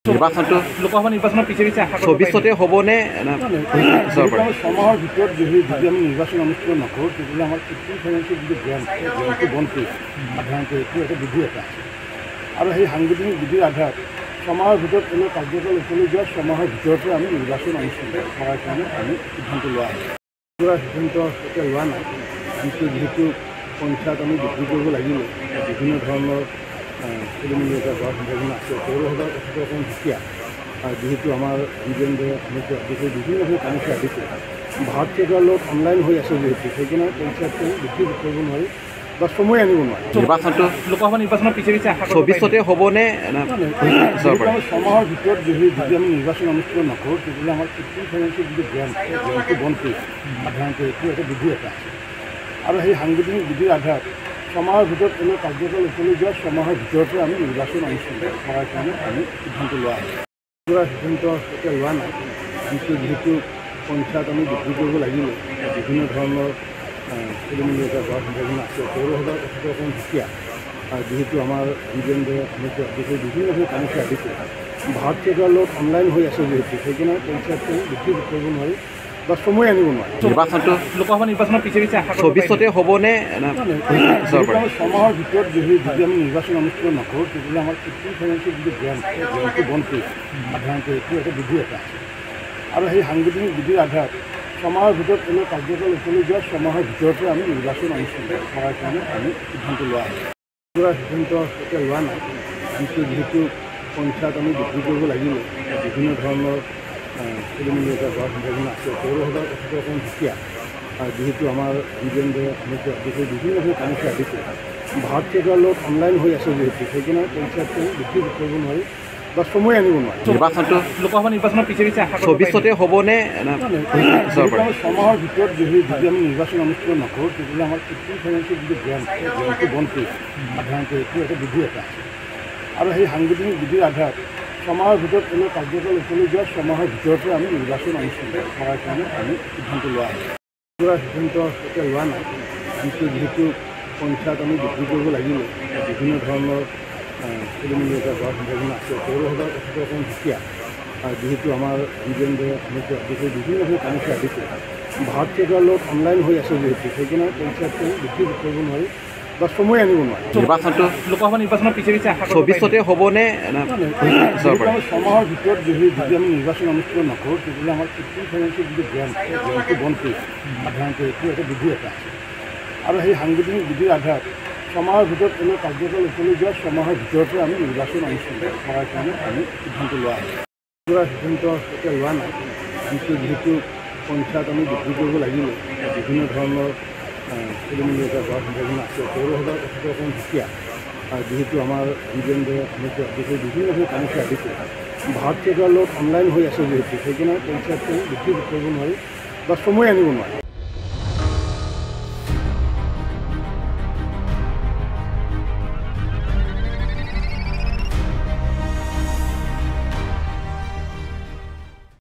নিৰ্বাচনটো লোকসভা নিৰ্বাচনৰ পিছে পিছে আশা কৰিব 24 হ'বনে ছমাহৰ ভিতৰত যদি আমি নিৰ্বাচন অনুষ্ঠিত নকৰোঁ তেতিয়াহ'লে আমাৰ 15% যিটো জ্ঞানটো বন্ধ কৰিব সাধাৰণতে এইটো এটা বিধি এটা আছে আৰু সেই সাংবিধানিক বিধিৰ আধাৰত ছমাহৰ ভিতৰত কোনো কাৰ্যকাল উকলি যোৱা ছমাহৰ ভিতৰতে আমি নিৰ্বাচন অনুষ্ঠিত কৰাৰ কাৰণে আমি সিদ্ধান্ত লোৱা হৈছে সিদ্ধান্ত এতিয়া লোৱা নাই কিন্তু যিহেতু পঞ্চায়ত আমি বৃদ্ধি কৰিব লাগিব বিভিন্ন ধৰণৰ খেলিমেলি এটা হোৱাৰ সম্ভাৱনা আছে পৌৰসভাৰ কথাটো অকণমান সুকীয়া যেহেতু আমাৰ বিজেন্দ্ৰ সমস্যা আদিকে বিভিন্নভাৱে সমস্যা আদিকে ভাৰত চৰকাৰৰ লগত অনলাইন হৈ আছে যিহেতু সেইকাৰণে পঞ্চায়তটো বৃদ্ধি কৰিব নোৱাৰি বা সময় আনিব নোৱাৰি নিৰ্বাচনটো লোকসভা নিৰ্বাচনৰ পিছে পিছে আশা 24 হ'বনে ছমাহৰ ভিতৰত যদি আমি নিৰ্বাচন অনুষ্ঠিত নকৰোঁ তেতিয়াহ'লে আমাৰ 15% যিটো জ্ঞানটো বন্ধ কৰিব সাধাৰণতে এইটো এটা বিধি এটা আছে আৰু সেই সাংবিধানিক বিধিৰ আধাৰত ছমাহৰ ভিতৰত কোনো কাৰ্যকাল উকলি যোৱা ছমাহৰ ভিতৰতে আমি নিৰ্বাচন অনুষ্ঠিত কৰাৰ কাৰণে আমি সিদ্ধান্ত লোৱা হৈছে সিদ্ধান্ত এতিয়া লোৱা নাই কিন্তু যিহেতু পঞ্চায়ত আমি বৃদ্ধি কৰিব লাগিব বিভিন্ন ধৰণৰ খেলিমেলি এটা হোৱাৰ সম্ভাৱনা আছে পৌৰসভাৰ কথাটো অকণমান সুকীয়া যেহেতু আমাৰ বিজেন্দ্ৰ সমস্যা আদিকে বিভিন্নভাৱে সমস্যা আদিকে ভাৰত চৰকাৰৰ লগত অনলাইন হৈ আছে যিহেতু সেইকাৰণে পঞ্চায়তটো বৃদ্ধি কৰিব নোৱাৰি বা সময় আনিব নোৱাৰি নিৰ্বাচনটো লোকসভা নিৰ্বাচনৰ পিছে পিছে আশা 24 হ'বনে ছমাহৰ ভিতৰত যদি আমি নিৰ্বাচন অনুষ্ঠিত নকৰোঁ তেতিয়াহ'লে আমাৰ 15% যিটো জ্ঞানটো বন্ধ কৰিব সাধাৰণতে এইটো এটা বিধি এটা আছে আৰু সেই সাংবিধানিক বিধিৰ আধাৰত ছমাহৰ ভিতৰত কোনো কাৰ্যকাল উকলি যোৱা ছমাহৰ ভিতৰতে আমি নিৰ্বাচন অনুষ্ঠিত কৰাৰ কাৰণে আমি সিদ্ধান্ত লোৱা হৈছে সিদ্ধান্ত এতিয়া লোৱা নাই কিন্তু যিহেতু পঞ্চায়ত আমি বৃদ্ধি কৰিব লাগিব বিভিন্ন ধৰণৰ খেলিমেলি এটা হোৱাৰ সম্ভাৱনা আছে পৌৰসভাৰ কথাটো অকণমান সুকীয়া যেহেতু আমাৰ বিজেন্দ্ৰ সমস্যা আদিকে বিভিন্নভাৱে সমস্যা আদিকে ভাৰত চৰকাৰৰ লগত অনলাইন হৈ আছে যিহেতু সেইকাৰণে পঞ্চায়তটো বৃদ্ধি কৰিব নোৱাৰি বা সময় আনিব নোৱাৰি নিৰ্বাচনটো লোকসভা নিৰ্বাচনৰ পিছে পিছে আশা 24 হ'বনে ছমাহৰ ভিতৰত যদি আমি নিৰ্বাচন অনুষ্ঠিত নকৰোঁ তেতিয়াহ'লে আমাৰ 15% যিটো জ্ঞানটো বন্ধ কৰিব সাধাৰণতে এইটো এটা বিধি এটা আছে আৰু সেই সাংবিধানিক বিধিৰ আধাৰত ছমাহৰ ভিতৰত কোনো কাৰ্যকাল উকলি যোৱা ছমাহৰ ভিতৰতে আমি নিৰ্বাচন অনুষ্ঠিত কৰাৰ কাৰণে আমি সিদ্ধান্ত লোৱা হৈছে সিদ্ধান্ত এতিয়া লোৱা নাই কিন্তু যিহেতু পঞ্চায়ত আমি বৃদ্ধি কৰিব লাগিব বিভিন্ন ধৰণৰ খেলিমেলি এটা হোৱাৰ সম্ভাৱনা আছে পৌৰসভাৰ কথাটো অকণমান সুকীয়া যেহেতু আমাৰ বিজেন্দ্ৰ সমস্যা আদিকে বিভিন্নভাৱে সমস্যা আদিকে ভাৰত চৰকাৰৰ লগত অনলাইন হৈ আছে যিহেতু সেইকাৰণে পঞ্চায়তটো বৃদ্ধি কৰিব নোৱাৰি বা সময় আনিব নোৱাৰি নিৰ্বাচনটো লোকসভা নিৰ্বাচনৰ পিছে পিছে আশা 24 হ'বনে ছমাহৰ ভিতৰত যদি আমি নিৰ্বাচন অনুষ্ঠিত নকৰোঁ তেতিয়াহ'লে আমাৰ 15% যিটো জ্ঞানটো বন্ধ কৰিব সাধাৰণতে এইটো এটা বিধি এটা আছে আৰু সেই সাংবিধানিক বিধিৰ আধাৰত ছমাহৰ ভিতৰত কোনো কাৰ্যকাল উকলি যোৱা ছমাহৰ ভিতৰতে আমি নিৰ্বাচন অনুষ্ঠিত কৰাৰ কাৰণে আমি সিদ্ধান্ত লোৱা হৈছে সিদ্ধান্ত এতিয়া লোৱা নাই কিন্তু যিহেতু পঞ্চায়ত আমি বৃদ্ধি কৰিব লাগিব বিভিন্ন ধৰণৰ খেলিমেলি এটা হোৱাৰ সম্ভাৱনা আছে পৌৰসভাৰ কথাটো অকণমান সুকীয়া যেহেতু আমাৰ বিজেন্দ্ৰ সমস্যা আদিকে বিভিন্নভাৱে সমস্যা আদিকে ভাৰত চৰকাৰৰ লগত অনলাইন হৈ আছে যিহেতু সেইকাৰণে পঞ্চায়তটো বৃদ্ধি কৰিব নোৱাৰি বা সময় আনিব নোৱাৰি